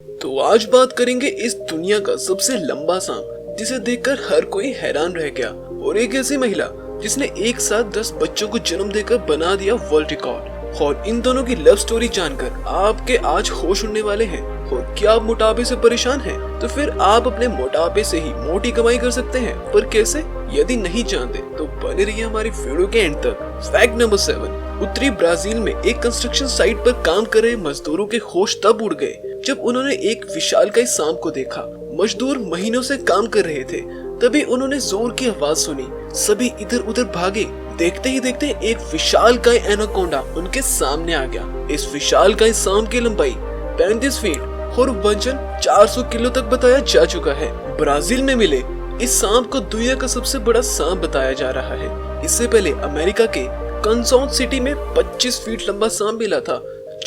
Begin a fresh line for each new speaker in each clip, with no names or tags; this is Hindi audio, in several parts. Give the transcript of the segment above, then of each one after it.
तो आज बात करेंगे इस दुनिया का सबसे लंबा सांप जिसे देखकर हर कोई हैरान रह गया, और एक ऐसी महिला जिसने एक साथ 10 बच्चों को जन्म देकर बना दिया वर्ल्ड रिकॉर्ड। और इन दोनों की लव स्टोरी जानकर आपके आज होश उड़ने वाले हैं। और क्या आप मोटापे से परेशान हैं? तो फिर आप अपने मोटापे से ही मोटी कमाई कर सकते हैं, पर कैसे? यदि नहीं जानते तो बने रहिए हमारी वीडियो के एंड तक। Fact number 7। उत्तरी ब्राजील में एक कंस्ट्रक्शन साइट पर काम कर रहे मजदूरों के होश तब उड़ गए जब उन्होंने एक विशालकाय सांप को देखा। मजदूर महीनों से काम कर रहे थे, तभी उन्होंने जोर की आवाज सुनी। सभी इधर उधर भागे। देखते ही देखते एक विशालकाय एनाकोंडा उनके सामने आ गया। इस विशालकाय सांप की लंबाई 35 फीट और वजन 400 किलो तक बताया जा चुका है। ब्राजील में मिले इस सांप को दुनिया का सबसे बड़ा सांप बताया जा रहा है। इससे पहले अमेरिका के कंसास सिटी में 25 फीट लंबा सांप मिला था,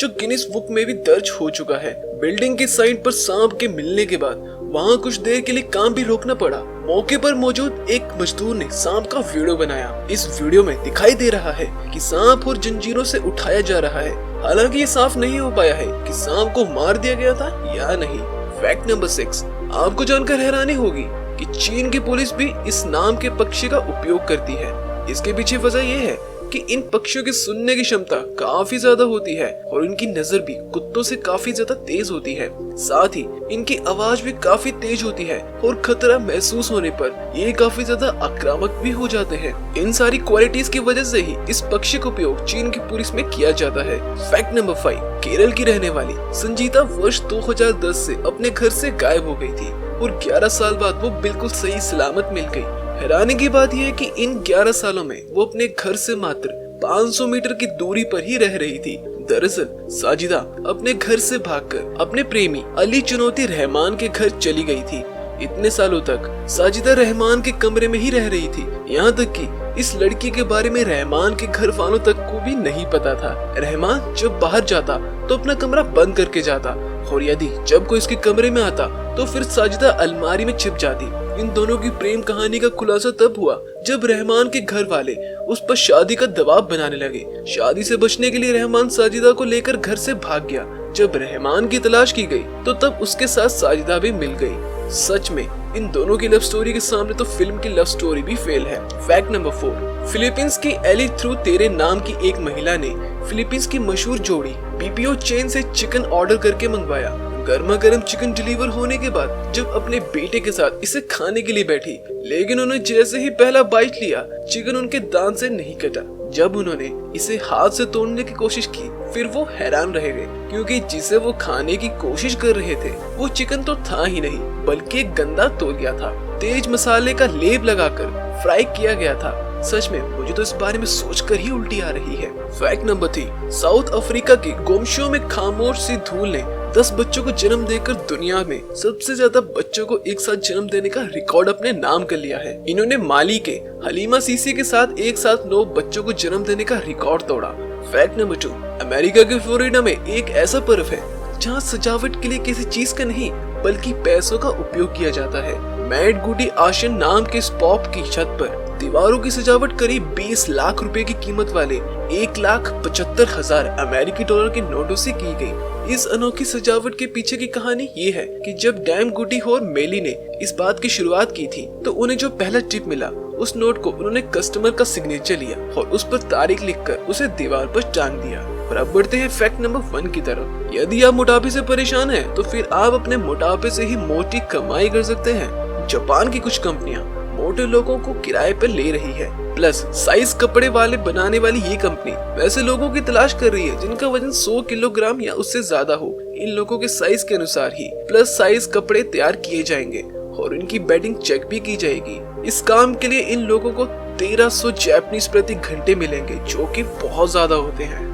जो गिनीज बुक में भी दर्ज हो चुका है। बिल्डिंग की साइट पर सांप के मिलने के बाद वहां कुछ देर के लिए काम भी रोकना पड़ा। मौके पर मौजूद एक मजदूर ने सांप का वीडियो बनाया। इस वीडियो में दिखाई दे रहा है कि सांप और जंजीरों से उठाया जा रहा है। हालांकि ये साफ नहीं हो पाया है कि सांप को मार दिया गया था या नहीं। Fact number 6। आपको जानकर हैरानी होगी कि चीन की पुलिस भी इस नाम के पक्षी का उपयोग करती है। इसके पीछे वजह यह है कि इन पक्षियों की सुनने की क्षमता काफी ज्यादा होती है और इनकी नजर भी कुत्तों से काफी ज्यादा तेज होती है। साथ ही इनकी आवाज भी काफी तेज होती है और खतरा महसूस होने पर ये काफी ज्यादा आक्रामक भी हो जाते हैं। इन सारी क्वालिटीज की वजह से ही इस पक्षी का उपयोग चीन की पुलिस में किया जाता है। Fact number 5। केरल की रहने वाली संजीता वर्ष 2010 से अपने घर से गायब हो गई थी और 11 साल बाद वो बिल्कुल सही सलामत मिल गई। हैरानी की बात यह है कि इन 11 सालों में वो अपने घर से मात्र 500 मीटर की दूरी पर ही रह रही थी। दरअसल साजिदा अपने घर से भागकर अपने प्रेमी अली चुनौती रहमान के घर चली गई थी। इतने सालों तक साजिदा रहमान के कमरे में ही रह रही थी, यहाँ तक कि इस लड़की के बारे में रहमान के घर वालों तक को भी नहीं पता था। रहमान जब बाहर जाता तो अपना कमरा बंद करके जाता, और यदि जब कोई इसके कमरे में आता तो फिर साजिदा अलमारी में छिप जाती। इन दोनों की प्रेम कहानी का खुलासा तब हुआ जब रहमान के घर वाले उस पर शादी का दबाव बनाने लगे। शादी से बचने के लिए रहमान साजिदा को लेकर घर से भाग गया। जब रहमान की तलाश की गई तो तब उसके साथ साजिदा भी मिल गई। सच में इन दोनों की लव स्टोरी के सामने तो फिल्म की लव स्टोरी भी फेल है। Fact number 4। फिलीपींस की एली थ्रू तेरे नाम की एक महिला ने फिलीपींस की मशहूर जोड़ी बीपीओ चेन से चिकन ऑर्डर करके मंगवाया। गर्मा गर्म चिकन डिलीवर होने के बाद जब अपने बेटे के साथ इसे खाने के लिए बैठी, लेकिन उन्होंने जैसे ही पहला बाइट लिया, चिकन उनके दांत से नहीं कटा। जब उन्होंने इसे हाथ से तोड़ने की कोशिश की, फिर वो हैरान रह गए, क्योंकि जिसे वो खाने की कोशिश कर रहे थे वो चिकन तो था ही नहीं, बल्कि एक गंदा तौलिया था। तेज मसाले का लेप लगाकर फ्राई किया गया था। सच में मुझे तो इस बारे में सोचकर ही उल्टी आ रही है। Fact number 3। साउथ अफ्रीका के गोमशो में खामोश सी धूल ने 10 बच्चों को जन्म देकर दुनिया में सबसे ज्यादा बच्चों को एक साथ जन्म देने का रिकॉर्ड अपने नाम कर लिया है। इन्होंने माली के हलीमा सीसी के साथ एक साथ 9 बच्चों को जन्म देने का रिकॉर्ड तोड़ा। Fact number 2। अमेरिका के फ्लोरिडा में एक ऐसा पर्व है जहाँ सजावट के लिए किसी चीज का नहीं बल्कि पैसों का उपयोग किया जाता है। मैड गुडी आशन नाम के इस पॉप की छत पर दीवारों की सजावट करीब 20 लाख रुपए की कीमत वाले 1,75,000 अमेरिकी डॉलर के नोटों से की गई। इस अनोखी सजावट के पीछे की कहानी ये है कि जब डैम गुडी और मेली ने इस बात की शुरुआत की थी तो उन्हें जो पहला टिप मिला, उस नोट को उन्होंने कस्टमर का सिग्नेचर लिया और उस पर तारीख लिखकर उसे दीवार पर टांग दिया। और अब बढ़ते हैं फैक्ट नंबर 1 की तरफ। यदि आप मोटापे से परेशान हैं, तो फिर आप अपने मोटापे से ही मोटी कमाई कर सकते हैं। जापान की कुछ कंपनियां मोटे लोगों को किराए पर ले रही है। प्लस साइज कपड़े वाले बनाने वाली ये कंपनी वैसे लोगों की तलाश कर रही है जिनका वजन 100 किलोग्राम या उससे ज्यादा हो। इन लोगों के साइज के अनुसार ही प्लस साइज कपड़े तैयार किए जाएंगे और इनकी बेडिंग चेक भी की जाएगी। इस काम के लिए इन लोगों को 1300 जापानीज प्रति घंटे मिलेंगे, जो कि बहुत ज्यादा होते हैं।